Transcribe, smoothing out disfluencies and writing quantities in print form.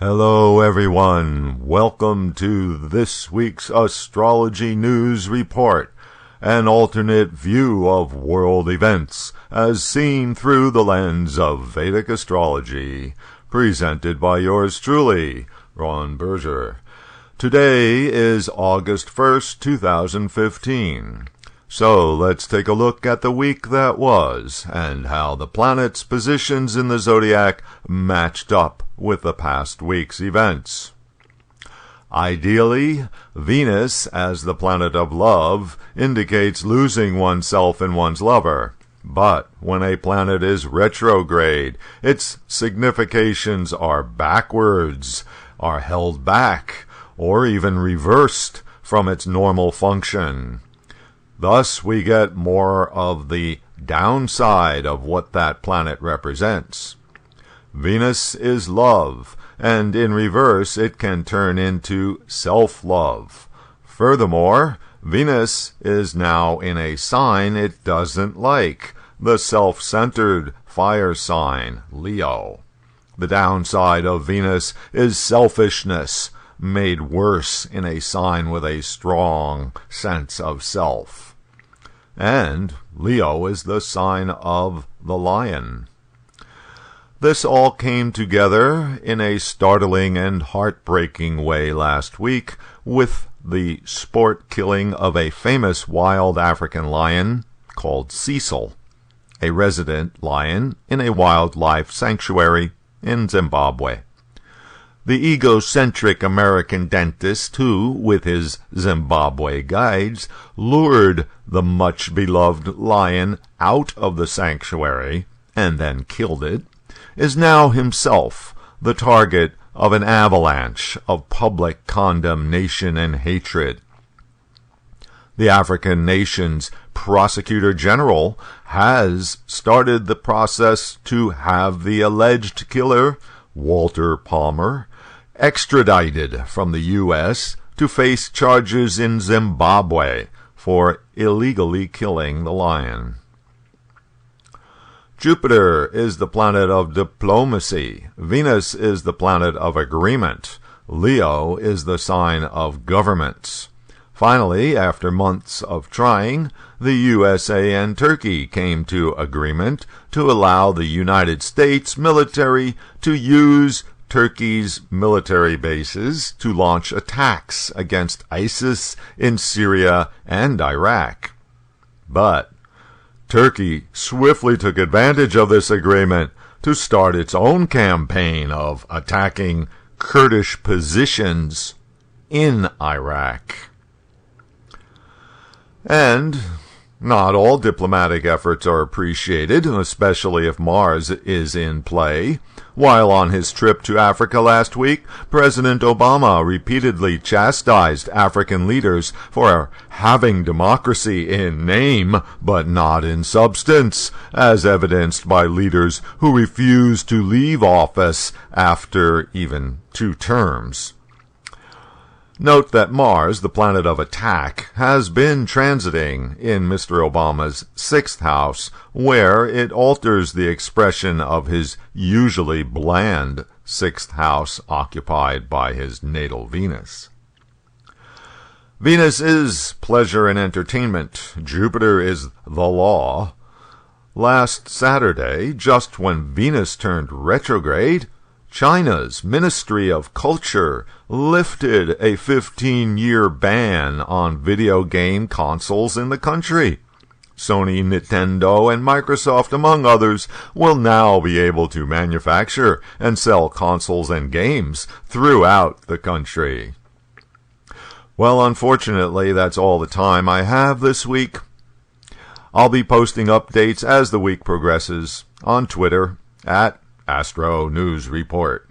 Hello everyone, welcome to this week's Astrology News Report, an alternate view of world events as seen through the lens of Vedic Astrology, presented by yours truly, Ron Berger. Today is August 1st, 2015. So let's take a look at the week that was and how the planets' positions in the zodiac matched up with the past week's events. Ideally, Venus, as the planet of love, indicates losing oneself in one's lover. But when a planet is retrograde, its significations are backwards, are held back, or even reversed from its normal function. Thus, we get more of the downside of what that planet represents. Venus is love, and in reverse it can turn into self-love. Furthermore, Venus is now in a sign it doesn't like, the self-centered fire sign, Leo. The downside of Venus is selfishness, made worse in a sign with a strong sense of self. And Leo is the sign of the lion. This all came together in a startling and heartbreaking way last week with the sport killing of a famous wild African lion called Cecil, a resident lion in a wildlife sanctuary in Zimbabwe. The egocentric American dentist who, with his Zimbabwe guides, lured the much-beloved lion out of the sanctuary and then killed it, is now himself the target of an avalanche of public condemnation and hatred. The African nation's prosecutor general has started the process to have the alleged killer, Walter Palmer, extradited from the U.S. to face charges in Zimbabwe for illegally killing the lion. Jupiter is the planet of diplomacy. Venus is the planet of agreement. Leo is the sign of governments. Finally, after months of trying, the USA and Turkey came to agreement to allow the United States military to use Turkey's military bases to launch attacks against ISIS in Syria and Iraq. But Turkey swiftly took advantage of this agreement to start its own campaign of attacking Kurdish positions in Iraq. And not all diplomatic efforts are appreciated, especially if Mars is in play. While on his trip to Africa last week, President Obama repeatedly chastised African leaders for having democracy in name, but not in substance, as evidenced by leaders who refused to leave office after even 2 terms. Note that Mars, the planet of attack, has been transiting in Mr. Obama's 6th house, where it alters the expression of his usually bland 6th house occupied by his natal Venus. Venus is pleasure and entertainment. Jupiter is the law. Last Saturday, just when Venus turned retrograde, China's Ministry of Culture lifted a 15-year ban on video game consoles in the country. Sony, Nintendo, and Microsoft, among others, will now be able to manufacture and sell consoles and games throughout the country. Well, unfortunately, that's all the time I have this week. I'll be posting updates as the week progresses on Twitter at Astro News Report.